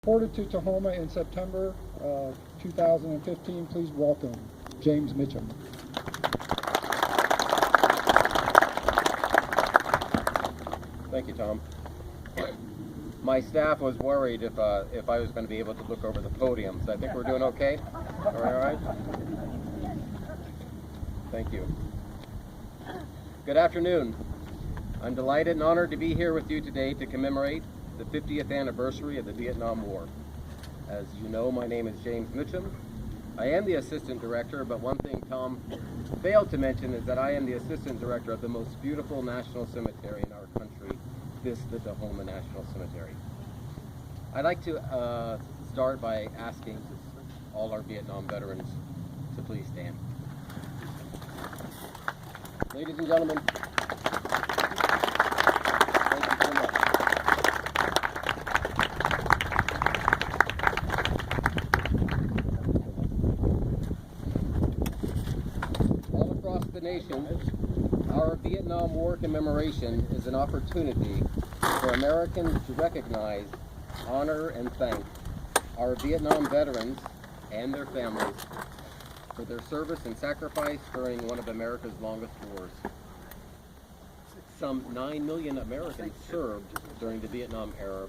Reported to Tahoma in September of 2015. Please welcome James Mitchum. Thank you, Tom. My staff was worried if I was going to be able to look over the podium, so I think we're doing okay. All right. Thank you. Good afternoon. I'm delighted and honored to be here with you today to commemorate the 50th anniversary of the Vietnam War. As you know, my name is James Mitchum. I am the assistant director, but one thing Tom failed to mention is that I am the assistant director of the most beautiful national cemetery in our country, the Tahoma National Cemetery. I'd like to start by asking all our Vietnam veterans to please stand. Ladies and gentlemen, thank you so much. All across the nation, our Vietnam War Commemoration is an opportunity for Americans to recognize, honor, and thank our Vietnam veterans and their families for their service and sacrifice during one of America's longest wars. Some 9 million Americans served during the Vietnam era,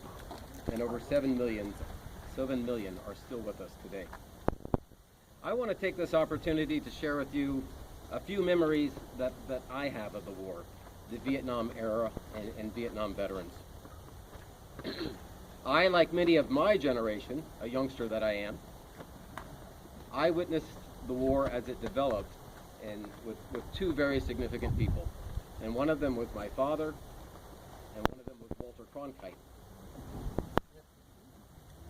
and over 7 million are still with us today. I want to take this opportunity to share with you a few memories that I have of the war, the Vietnam era, and Vietnam veterans. I, like many of my generation, a youngster that I am, I witnessed the war as it developed, and with two very significant people. And one of them was my father, and one of them was Walter Cronkite.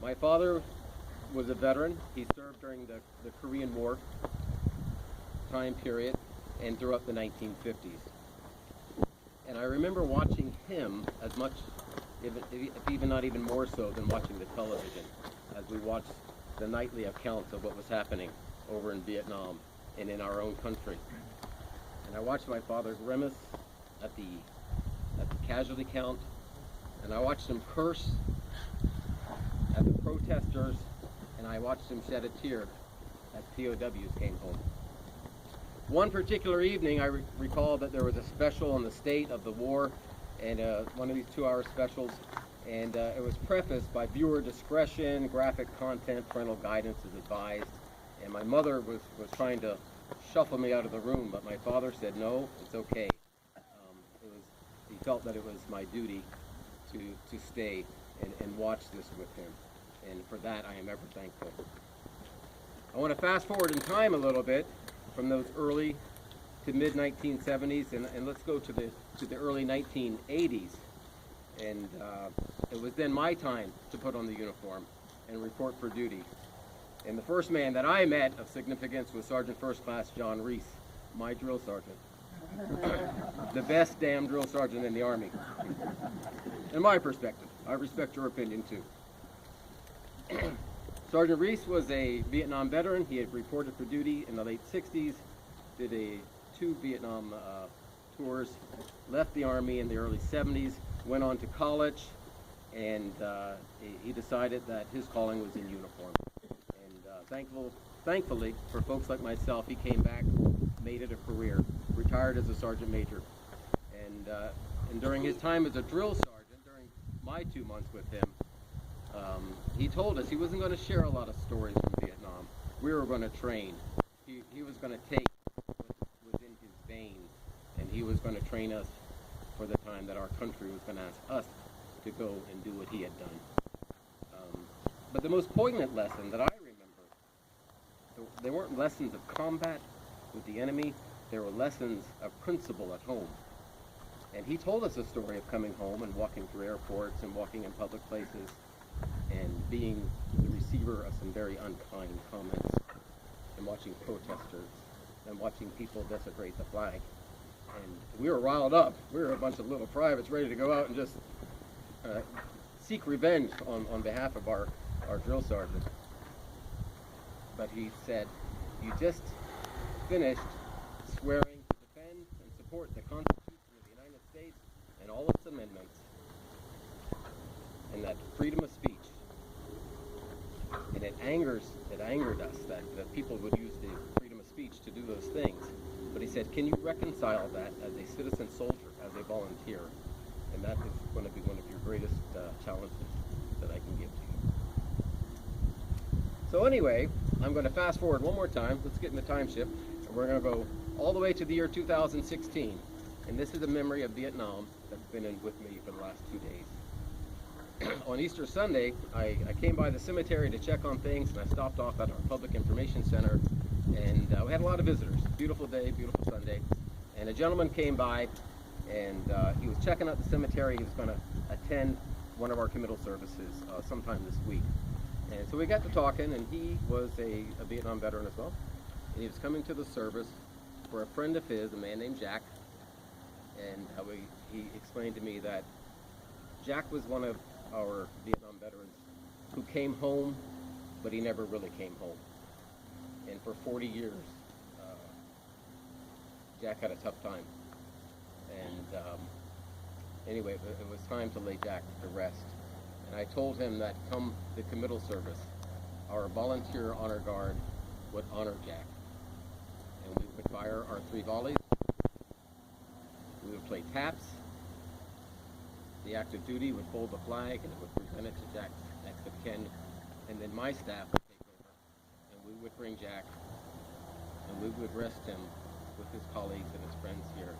My father was a veteran. He served during the Korean War time period and throughout the 1950s. And I remember watching him as much, if even not even more so than watching the television, as we watched the nightly accounts of what was happening over in Vietnam and in our own country. And I watched my father grimace at the casualty count, and I watched him curse at the protesters, and I watched him shed a tear as POWs came home. One particular evening, I recall that there was a special on the state of the war, and one of these 2-hour specials, and it was prefaced by viewer discretion, graphic content, parental guidance is advised. And my mother was trying to shuffle me out of the room, but my father said, no, it's okay. He felt that it was my duty to stay and watch this with him. And for that, I am ever thankful. I want to fast forward in time a little bit from those early to mid-1970s, and let's go to the early 1980s. And it was then my time to put on the uniform and report for duty. And the first man that I met of significance was Sergeant First Class John Reese, my drill sergeant. The best damn drill sergeant in the Army. In my perspective. I respect your opinion too. Sergeant Reese was a Vietnam veteran. He had reported for duty in the late 60s, did 2 Vietnam tours, left the Army in the early 70s, went on to college, and he decided that his calling was in uniform. Thankfully, for folks like myself, he came back, made it a career, retired as a sergeant major. And during his time as a drill sergeant, during my 2 months with him, he told us he wasn't going to share a lot of stories from Vietnam. We were going to train. He was going to take what was in his veins, and he was going to train us for the time that our country was going to ask us to go and do what he had done. But the most poignant lesson that I remember, they weren't lessons of combat with the enemy, they were lessons of principle at home. And he told us a story of coming home and walking through airports and walking in public places and being the receiver of some very unkind comments and watching protesters and watching people desecrate the flag. And we were riled up. We were a bunch of little privates ready to go out and just seek revenge on behalf of our drill sergeant. But he said, you just finished swearing to defend and support the Constitution of the United States and all its amendments, and that freedom of speech angered us that people would use the freedom of speech to do those things. But he said, can you reconcile that as a citizen soldier, as a volunteer? And that is going to be one of your greatest challenges that I can give to you. So anyway, I'm going to fast forward one more time. Let's get in the time ship. And we're going to go all the way to the year 2016. And this is a memory of Vietnam that's been in with me for the last 2 days. On Easter Sunday, I came by the cemetery to check on things, and I stopped off at our public information center, and we had a lot of visitors. Beautiful day, beautiful Sunday. And a gentleman came by, and he was checking out the cemetery. He was going to attend one of our committal services sometime this week. And so we got to talking, and he was a Vietnam veteran as well. And he was coming to the service for a friend of his, a man named Jack. And he explained to me that Jack was one of our Vietnam veterans who came home, but he never really came home. And for 40 years, Jack had a tough time. And anyway, it was time to lay Jack to rest. And I told him that come the committal service, our volunteer honor guard would honor Jack. And we would fire our 3 volleys. We would play taps. The active duty would fold the flag, and it would present it to Jack next of kin. And then my staff would take over, and we would bring Jack, and we would rest him with his colleagues and his friends here,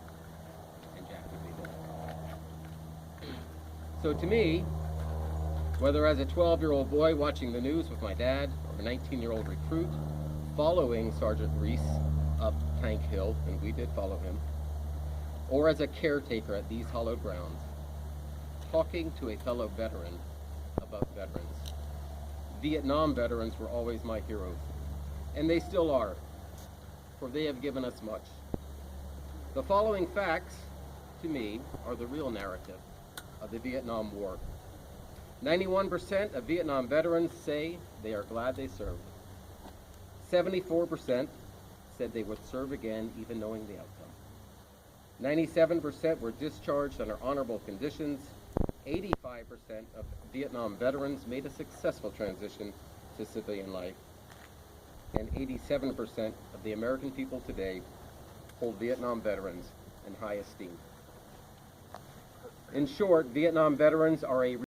and Jack would be there. So to me, whether as a 12-year-old boy watching the news with my dad, or a 19-year-old recruit following Sergeant Reese up Tank Hill, and we did follow him, or as a caretaker at these hallowed grounds, talking to a fellow veteran about veterans. Vietnam veterans were always my heroes, and they still are, for they have given us much. The following facts, to me, are the real narrative of the Vietnam War. 91% of Vietnam veterans say they are glad they served. 74% said they would serve again even knowing the outcome. 97% were discharged under honorable conditions. 85% of Vietnam veterans made a successful transition to civilian life. And 87% of the American people today hold Vietnam veterans in high esteem. In short, Vietnam veterans are a